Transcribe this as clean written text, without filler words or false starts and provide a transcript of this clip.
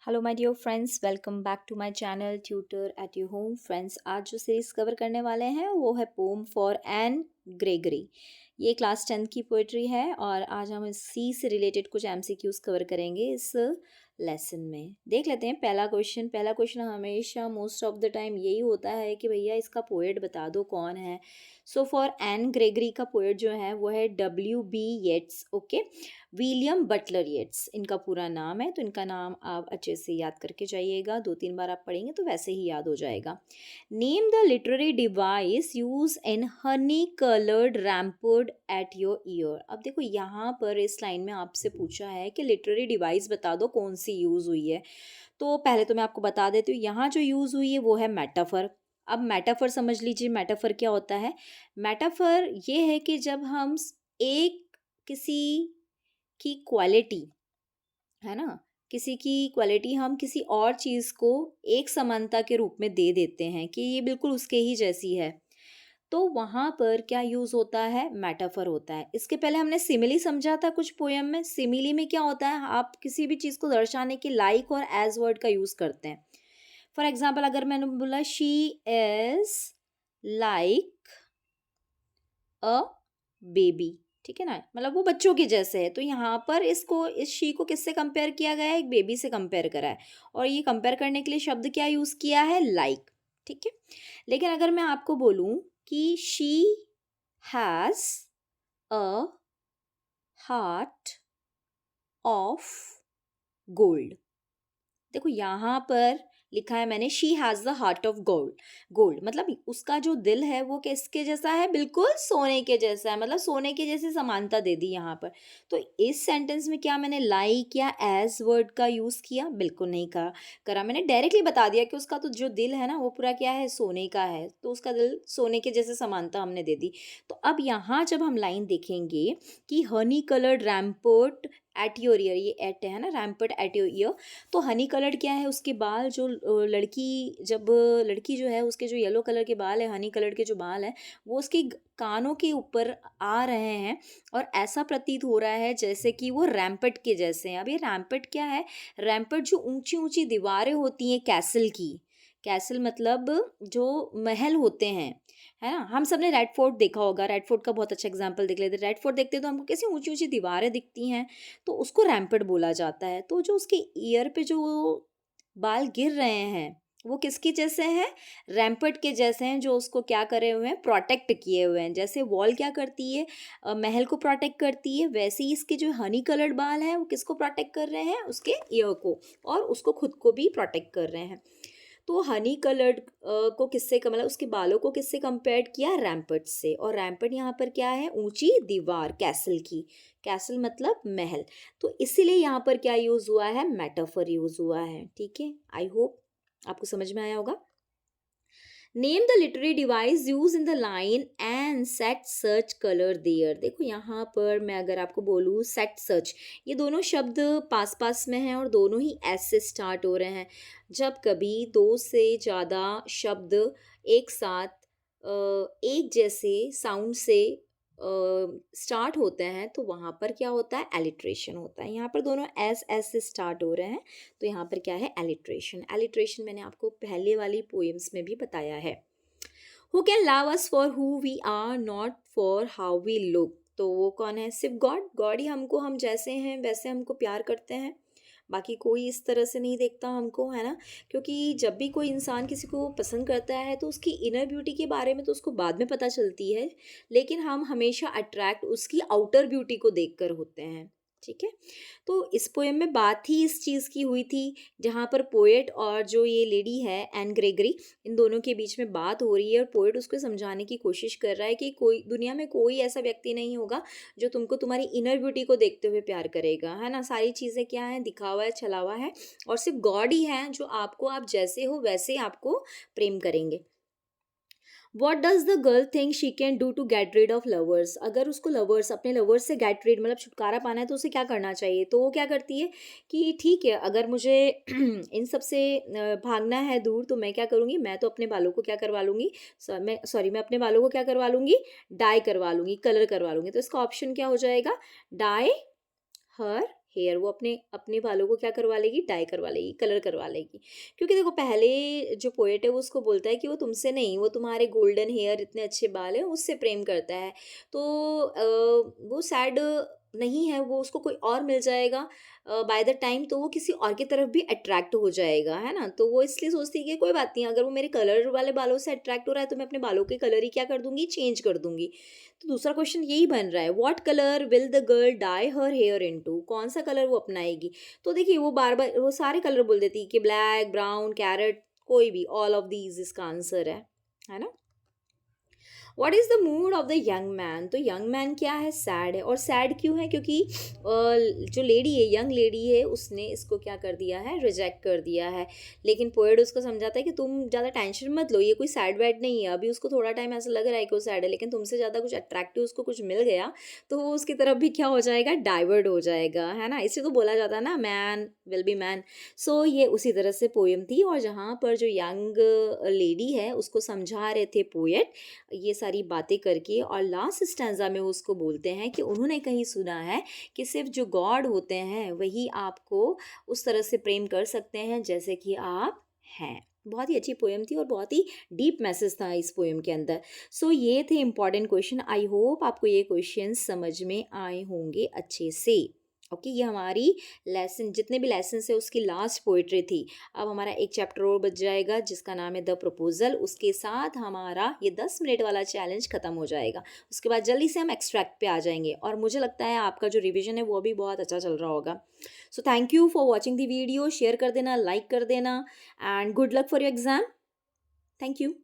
Hello my dear friends, welcome back to my channel tutor at your home. Friends, आज जो series cover करने वाले हैं वो है पोम फॉर एन ग्रेगरी। ये क्लास 10th की पोइट्री है और आज हम इसी से रिलेटेड कुछ एमसीक्यूज कवर करेंगे इस लेसन में। देख लेते हैं पहला क्वेश्चन हमेशा मोस्ट ऑफ द टाइम यही होता है कि भैया इसका पोएट बता दो कौन है। सो फॉर एन ग्रेगरी का पोएट जो है वो है W.B. Yeats. Okay, William Butler Yeats इनका पूरा नाम है। तो इनका नाम आप अच्छे से याद करके जाइएगा, 2-3 बार आप पढ़ेंगे तो वैसे ही याद हो जाएगा। Name the literary device use in honey coloured rampart at your ear. अब देखो यहाँ पर इस लाइन में आपसे पूछा है कि लिटरेरी डिवाइस बता दो कौन सी यूज हुई है। तो पहले तो मैं आपको बता देती हूँ, यहाँ जो यूज हुई है वो है मेटाफर। अब मेटाफर समझ लीजिए, मेटाफर क्या होता है। मेटाफर ये है कि जब हम एक किसी की क्वालिटी है ना, किसी की क्वालिटी हम किसी और चीज़ को एक समानता के रूप में दे देते हैं कि ये बिल्कुल उसके ही जैसी है, तो वहाँ पर क्या यूज़ होता है, मेटाफर होता है। इसके पहले हमने सिमिली समझा था कुछ पोयम में। सिमिली में क्या होता है, आप किसी भी चीज़ को दर्शाने के लाइक और एज वर्ड का यूज़ करते हैं। फॉर एग्जाम्पल, अगर मैंने बोला she is like a baby, ठीक है ना, मतलब वो बच्चों के जैसे है। तो यहाँ पर इस शी को किससे कंपेयर किया गया है, एक बेबी से कंपेयर करा है। और ये कंपेयर करने के लिए शब्द क्या यूज किया है, लाइक। ठीक है, लेकिन अगर मैं आपको बोलूं कि she has a heart of gold, देखो यहाँ पर लिखा है मैंने, she has the heart of gold. Gold मतलब उसका जो दिल है वो किसके जैसा है, बिल्कुल सोने के जैसा है, मतलब सोने के जैसी समानता दे दी यहाँ पर। तो इस सेंटेंस में क्या मैंने लाइक या एज वर्ड का यूज किया, बिल्कुल नहीं करा। मैंने डायरेक्टली बता दिया कि उसका तो जो दिल है ना वो पूरा क्या है, सोने का है, तो उसका दिल सोने के जैसे समानता हमने दे दी। तो अब यहाँ जब हम लाइन देखेंगे कि honey coloured rampart at your ear, ये एट है ना, रैम्पर्ट एट योर ईयर। तो हनी कलर्ड क्या है, उसके बाल जो लड़की जो है उसके जो येलो कलर के बाल है, हनी कलर के जो बाल है वो उसके कानों के ऊपर आ रहे हैं और ऐसा प्रतीत हो रहा है जैसे कि वो रैम्पट के जैसे हैं। अब ये रैम्पट क्या है, रैम्पट जो ऊंची ऊंची दीवारें होती हैं कैसल की। कैसल मतलब जो महल होते हैं, है ना। हम सब ने रेड फोर्ट देखा होगा, रेड फोर्ट का बहुत अच्छा एग्जाम्पल देख लेते हैं। रेड फोर्ट देखते हैं तो हमको कैसी ऊंची ऊंची दीवारें दिखती हैं, तो उसको रैम्पट बोला जाता है। तो जो उसके ईयर पे जो बाल गिर रहे हैं वो किसके जैसे हैं, रैम्पट के जैसे हैं, जो उसको क्या करे हुए हैं, प्रोटेक्ट किए हुए हैं। जैसे वॉल क्या करती है, महल को प्रोटेक्ट करती है, वैसे ही इसके जो हनी कलर्ड बाल हैं वो किसको प्रोटेक्ट कर रहे हैं, उसके ईयर को, और उसको खुद को भी प्रोटेक्ट कर रहे हैं। तो हनी कलर्ड को किससे मतलब उसके बालों को किससे कंपेयर किया, रैम्पट से। और रैम्पट यहाँ पर क्या है, ऊंची दीवार, कैसल की। कैसल मतलब महल। तो इसीलिए यहाँ पर क्या यूज हुआ है, मेटाफर यूज हुआ है। ठीक है, आई होप आपको समझ में आया होगा। Name the literary device use in the line and set search colour there. देखो यहाँ पर मैं अगर आपको बोलूँ सेट सर्च, ये दोनों शब्द पास पास में हैं और दोनों ही एस से स्टार्ट हो रहे हैं। जब कभी दो से ज़्यादा शब्द एक साथ एक जैसे साउंड से स्टार्ट होते हैं तो वहाँ पर क्या होता है, एलिट्रेशन होता है। यहाँ पर दोनों एस एस से स्टार्ट हो रहे हैं तो यहाँ पर क्या है, एलिट्रेशन। एलिट्रेशन मैंने आपको पहले वाली पोएम्स में भी बताया है। Who can love us for who we are, not for how we look. तो वो कौन है, सिर्फ गॉड। गॉड ही हमको, हम जैसे हैं वैसे हमको प्यार करते हैं, बाकी कोई इस तरह से नहीं देखता हमको, है ना। क्योंकि जब भी कोई इंसान किसी को पसंद करता है तो उसकी इनर ब्यूटी के बारे में तो उसको बाद में पता चलती है, लेकिन हम हमेशा अट्रैक्ट उसकी आउटर ब्यूटी को देखकर होते हैं। ठीक है, तो इस पोएम में बात ही इस चीज़ की हुई थी, जहाँ पर पोएट और जो ये लेडी है एन ग्रेगरी, इन दोनों के बीच में बात हो रही है और पोएट उसको समझाने की कोशिश कर रहा है कि कोई दुनिया में कोई ऐसा व्यक्ति नहीं होगा जो तुमको तुम्हारी इनर ब्यूटी को देखते हुए प्यार करेगा, है ना। सारी चीज़ें क्या है, दिखावा है, छलावा है, और सिर्फ गॉड ही है जो आपको, आप जैसे हो वैसे आपको प्रेम करेंगे। What does the girl think she can do to get rid of lovers. अगर उसको लवर्स, अपने लवर्स से गेट रीड मतलब छुटकारा पाना है तो उसे क्या करना चाहिए, तो वो क्या करती है कि ठीक है, अगर मुझे इन सब से भागना है दूर तो मैं क्या करूँगी, मैं तो अपने बालों को क्या करवा लूँगी, मैं अपने बालों को क्या करवा लूँगी, डाई करवा लूँगी, कलर करवा लूँगी। तो इसका ऑप्शन क्या हो जाएगा, डाई हर हेयर, वो अपने अपने बालों को क्या करवा लेगी, डाई करवा लेगी, कलर करवा लेगी। क्योंकि देखो पहले जो पोएट है वो उसको बोलता है कि वो तुमसे नहीं, वो तुम्हारे गोल्डन हेयर इतने अच्छे बाल हैं उससे प्रेम करता है। तो वो सैड नहीं है, वो उसको कोई और मिल जाएगा बाय द टाइम, तो वो किसी और की तरफ भी अट्रैक्ट हो जाएगा, है ना? तो वो इसलिए सोचती है कि कोई बात नहीं, अगर वो मेरे कलर वाले बालों से अट्रैक्ट हो रहा है तो मैं अपने बालों के कलर ही क्या कर दूंगी, चेंज कर दूंगी। तो दूसरा क्वेश्चन यही बन रहा है, what colour will the girl dye her hair into, कौन सा कलर वो अपनाएगी। तो देखिए वो बार बार वो सारे कलर बोल देती है कि ब्लैक, ब्राउन, कैरेट, कोई भी, ऑल ऑफ दीज इसका आंसर है ना? What is the mood off the young man, तो यंग मैन क्या है, सैड है। और सैड क्यों है, क्योंकि जो लेडी है, यंग लेडी है, उसने इसको क्या कर दिया है, रिजेक्ट कर दिया है। लेकिन पोएट उसको समझाता है कि तुम ज़्यादा टेंशन मत लो, ये कोई सैड वैड नहीं है। अभी उसको थोड़ा टाइम ऐसा लग रहा है कि वो सैड है, लेकिन तुमसे ज़्यादा कुछ अट्रैक्टिव उसको कुछ मिल गया तो वो उसकी तरफ भी क्या हो जाएगा, डाइवर्ट हो जाएगा, है ना? इससे तो बोला जाता है ना, मैन विल बी मैन। सो ये उसी तरह से पोएम थी, और जहाँ पर जो यंग लेडी है उसको समझा रहे थे पोएट ये सारी बातें करके, और लास्ट स्टैंजा में वो उसको बोलते हैं कि उन्होंने कहीं सुना है कि सिर्फ जो गॉड होते हैं वही आपको उस तरह से प्रेम कर सकते हैं जैसे कि आप हैं। बहुत ही अच्छी पोएम थी और बहुत ही डीप मैसेज था इस पोएम के अंदर। सो ये थे इम्पॉर्टेंट क्वेश्चन। आई होप आपको ये क्वेश्चन समझ में आए होंगे अच्छे से। ओके, ये हमारी लेसन, जितने भी लेसन है उसकी लास्ट पोइट्री थी। अब हमारा एक चैप्टर और बच जाएगा जिसका नाम है द प्रपोजल। उसके साथ हमारा ये 10 मिनट वाला चैलेंज खत्म हो जाएगा। उसके बाद जल्दी से हम एक्सट्रैक्ट पे आ जाएंगे, और मुझे लगता है आपका जो रिवीजन है वो भी बहुत अच्छा चल रहा होगा। So thank you for watching the video. Share कर देना, लाइक कर देना, and good luck for your exam. Thank you.